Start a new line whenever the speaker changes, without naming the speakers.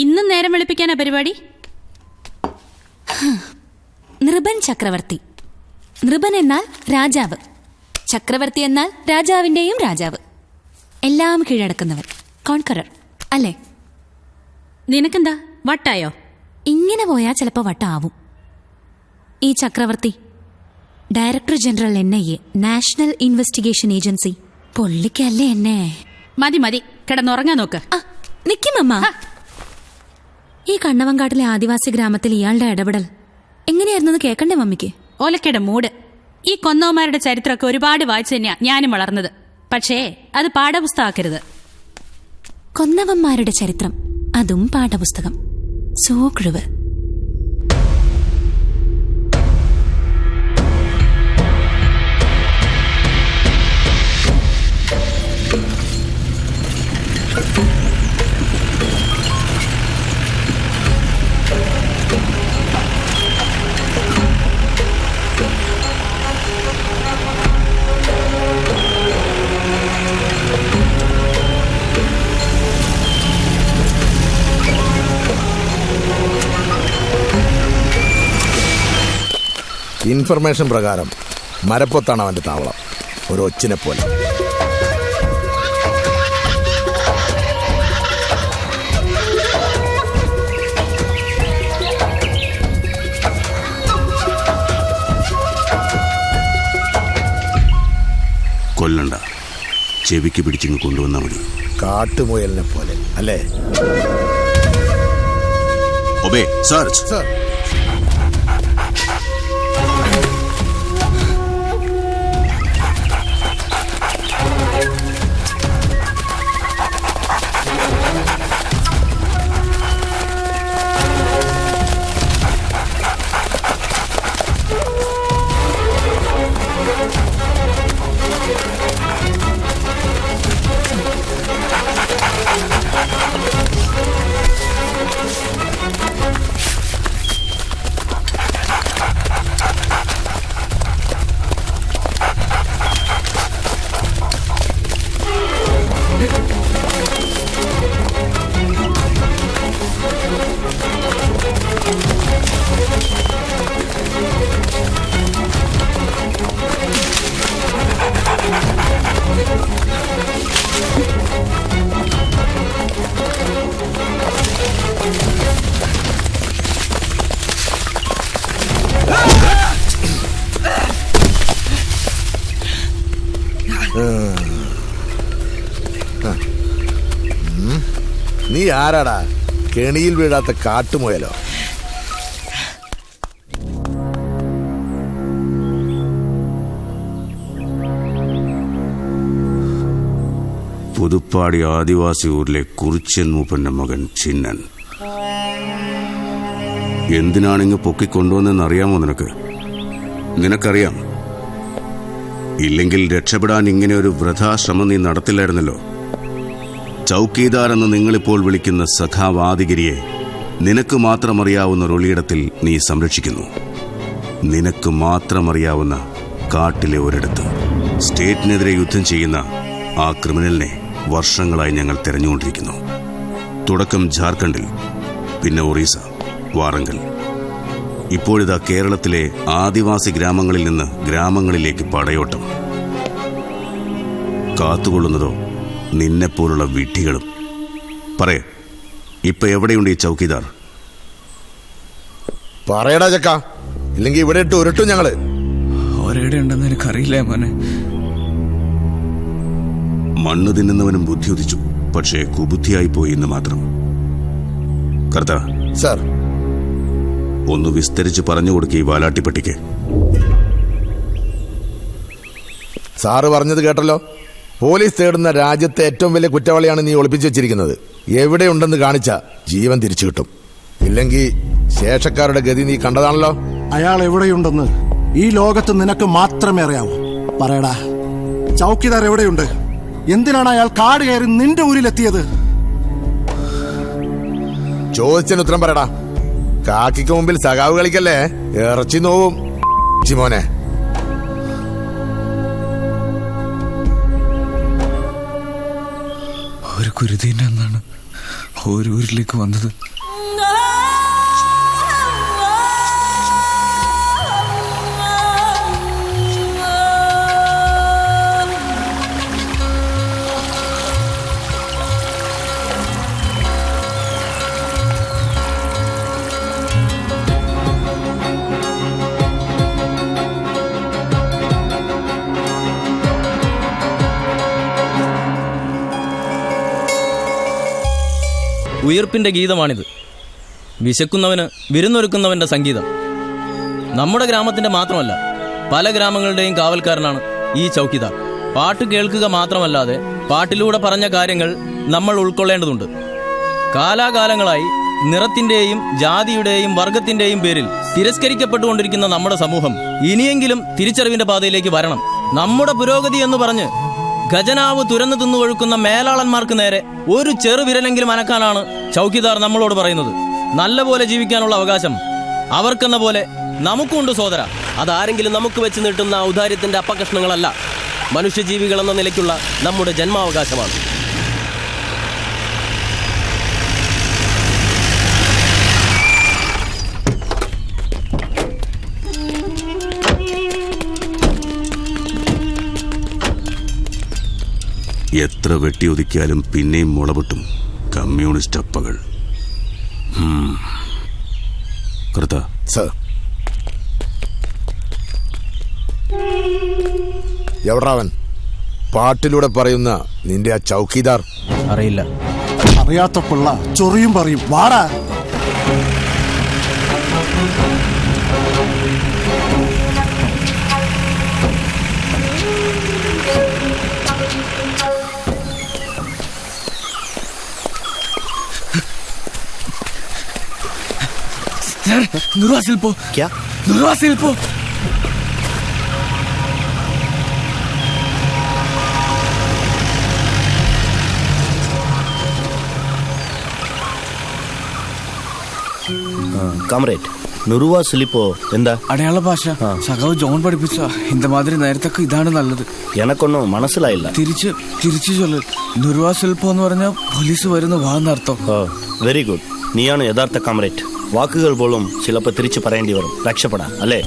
ഇന്നും നേരം വെളുപ്പിക്കാനാ പരിപാടി?
നൃപൻ ചക്രവർത്തി. നൃപൻ എന്നാൽ രാജാവ്, ചക്രവർത്തി എന്നാൽ രാജാവിന്റെയും രാജാവ്, എല്ലാം കീഴടക്കുന്നവൻ, കോൺകറർ അല്ലേ?
നിനക്കെന്താ വട്ടായോ?
ഇങ്ങനെ പോയാൽ ചിലപ്പോ വട്ടാവും. ഈ Chakravarthy director general NIA, national investigation agency, പൊള്ളിക്കല്ലേ എന്നെ.
മതി മതി, കിടന്നുറങ്ങാൻ നോക്ക്.
നിക്കുമമ്മ. ഈ കണ്ണവങ്കാട്ടിലെ ആദിവാസി ഗ്രാമത്തിൽ ഇയാളുടെ ഇടപെടൽ എങ്ങനെയായിരുന്നു കേൾക്കണ്ടേ മമ്മിക്ക്?
ഓലക്കയുടെ മൂട്. ഈ കൊന്നവന്മാരുടെ ചരിത്രമൊക്കെ ഒരുപാട് വായിച്ചു തന്നെയാ ഞാനും വളർന്നത്. പക്ഷേ അത് പാഠപുസ്തകമാക്കരുത്.
കൊന്നവന്മാരുടെ ചരിത്രം, അതും പാഠപുസ്തകം. സോക്ഴുവ്.
ഇൻഫർമേഷൻ പ്രകാരം മരപ്പൊത്താണ് അവന്റെ താവളം, ഒരു ഒച്ചിനെ പോലെ.
കൊല്ലണ്ട, ചെവിക്ക് പിടിച്ചിങ്ങ് കൊണ്ടുവന്നാൽ മതി.
കാട്ടുമുയലിനെ പോലെ അല്ലേ?
Obey search.
സർ. നീ ആരാടാ? കെണിയിൽ വീഴാത്ത കാട്ടുമുയലോ?
പുതുപ്പാടി ആദിവാസി ഊരിലെ കുറിച്യൻ മൂപ്പന്റെ മകൻ ചിന്നൻ. എന്തിനാണിങ്ങ് പൊക്കിക്കൊണ്ടുവന്നെന്നറിയാമോ നിനക്ക്? നിനക്കറിയാം. ഇല്ലെങ്കിൽ രക്ഷപ്പെടാൻ ഇങ്ങനെ ഒരു വൃഥാശ്രമം നീ നടത്തില്ലായിരുന്നല്ലോ. ചൗക്കീദാർ എന്ന് നിങ്ങളിപ്പോൾ വിളിക്കുന്ന സഖാവാദിഗിരിയെ നിനക്ക് മാത്രമറിയാവുന്ന ഒരിടത്തിൽ നീ സംരക്ഷിക്കുന്നു. നിനക്ക് മാത്രമറിയാവുന്ന കാട്ടിലെ ഒരിടത്ത് സ്റ്റേറ്റിനെതിരെ യുദ്ധം ചെയ്യുന്ന ആ ക്രിമിനലിനെ വർഷങ്ങളായി ഞങ്ങൾ തിരഞ്ഞുകൊണ്ടിരിക്കുന്നു. തുടക്കം ജാർഖണ്ഡിൽ, പിന്നെ ഒറീസ, വാറങ്കൽ. ഇപ്പോഴിതാ കേരളത്തിലെ ആദിവാസി ഗ്രാമങ്ങളിൽ നിന്ന് ഗ്രാമങ്ങളിലേക്ക് പടയോട്ടം. കാത്തുകൊള്ളുന്നതോ നിന്നെപ്പോലുള്ള വിഡ്ഢികളും. പറയേ, ഇപ്പൊ എവിടെയുണ്ട് ഈ ചൗക്കീദാർ?
പറയടാ ചക്ക, ഇല്ലെങ്കിൽ ഇവിടെ ഇട്ട് ഉരുട്ടും ഞങ്ങള്.
ഒരെവിടെ ഉണ്ടെന്ന് എനിക്കറിയില്ല മോനെ.
മണ്ണ് തിന്നുന്നവനും ബുദ്ധി ഉദിച്ചു, പക്ഷേ കുബുദ്ധിയായി പോയി എന്ന് മാത്രം. കർത്താ
സർ,
ഒന്ന് വിസ്തരിച്ച് പറഞ്ഞു കൊടുക്കുക ഈ വാലാട്ടിപ്പട്ടിക്ക്.
സാറ് പറഞ്ഞത് കേട്ടല്ലോ. പോലീസ് തേടുന്ന രാജ്യത്തെ ഏറ്റവും വലിയ കുറ്റവാളിയാണ് നീ ഒളിപ്പിച്ചു വെച്ചിരിക്കുന്നത്. എവിടെയുണ്ടെന്ന് കാണിച്ച ജീവൻ തിരിച്ചു കിട്ടും. ഇല്ലെങ്കിൽ ശേഷക്കാരുടെ ഗതി നീ കണ്ടതാണല്ലോ.
അയാൾ എവിടെയുണ്ടെന്ന് ഈ ലോകത്ത് നിനക്ക് മാത്രമേ അറിയാവൂ. പറയടാ, ചൗക്കിദാർ എവിടെയുണ്ട്? എന്തിനാണ് അയാൾ കാട് കയറി നിന്റെ ഊരിലെത്തിയത്?
ചോദിച്ചതിന് ഉത്തരം പറയടാ. കാക്കിക്ക് മുമ്പിൽ സഖാവ് കളിക്കല്ലേ, ഇറച്ചി നോവും ചിമോനെ.
ഒരു കുരുതീൻ്റെ അന്നാണ് ഓരൂരിലേക്ക് വന്നത്.
ഉയർപ്പിന്റെ ഗീതമാണിത്. വിശക്കുന്നവന് വിരുന്നൊരുക്കുന്നവന്റെ സംഗീതം. നമ്മുടെ ഗ്രാമത്തിന്റെ മാത്രമല്ല, പല ഗ്രാമങ്ങളുടെയും കാവൽക്കാരനാണ് ഈ ചൗക്കിദാർ. പാട്ട് കേൾക്കുക മാത്രമല്ലാതെ പാട്ടിലൂടെ പറഞ്ഞ കാര്യങ്ങൾ നമ്മൾ ഉൾക്കൊള്ളേണ്ടതുണ്ട്. കാലാകാലങ്ങളായി നിറത്തിന്റെയും ജാതിയുടെയും വർഗത്തിന്റെയും പേരിൽ തിരസ്കരിക്കപ്പെട്ടുകൊണ്ടിരിക്കുന്ന നമ്മുടെ സമൂഹം ഇനിയെങ്കിലും തിരിച്ചറിവിന്റെ പാതയിലേക്ക് വരണം. നമ്മുടെ പുരോഗതി എന്ന് പറഞ്ഞ് ഖജനാവ് തുരന്നു തിന്നുകൊഴുക്കുന്ന മേലാളന്മാർക്ക് നേരെ ഒരു ചെറുവിരലെങ്കിലും അനക്കാനാണ് ചൗക്കിദാർ നമ്മളോട് പറയുന്നത്. നല്ലപോലെ ജീവിക്കാനുള്ള അവകാശം അവർക്കെന്ന പോലെ നമുക്കുണ്ട് സോദര.
അതാരെങ്കിലും നമുക്ക് വെച്ച് നീട്ടുന്ന ഔദാര്യത്തിന്റെ അപകഷ്ണങ്ങളല്ല, മനുഷ്യജീവികൾ എന്ന നിലയ്ക്കുള്ള നമ്മുടെ ജന്മാവകാശമാണ്.
എത്ര വെട്ടിയൊതുക്കിയാലും പിന്നെയും മുളപൊട്ടും കമ്മ്യൂണിസ്റ്റ് അപ്പകൾ. കർത്താ,
സർ, എവിടാവൻ? പാട്ടിലൂടെ പറയുന്ന നിന്റെ ആ ചൗക്കിദാർ?
അറിയില്ല.
അറിയാത്ത പിള്ള ചൊറിയും പറയും. വാടാ.
നിർവാസിൽപ്പോ
കാമറേറ്റ്, നുറുവ സിലിപ്പോ എന്താ?
അടയാള ഭാഷ സഖാവ് ജോൺ പഠിപ്പിച്ച இந்த மாதிரி നേരത്തൊക്കെ ഇതാണ് നല്ലത്.
എനക്കൊന്നും മനസ്സിലായില്ല.
തിരിച്ചു ചൊല്ലു. നുറുവ സിൽപ്പോ എന്ന് പറഞ്ഞ പോലീസ് വരുന്ന വാന്നർത്ഥം.
Very good. നീയാണ് യഥാർത്ഥ കാമറേറ്റ്. വാക്കുകൾ പോലും ചിലപ്പോൾ തിരിച്ചു പറയേണ്ടി വരും രക്ഷപ്പെടാൻ, അല്ലേ?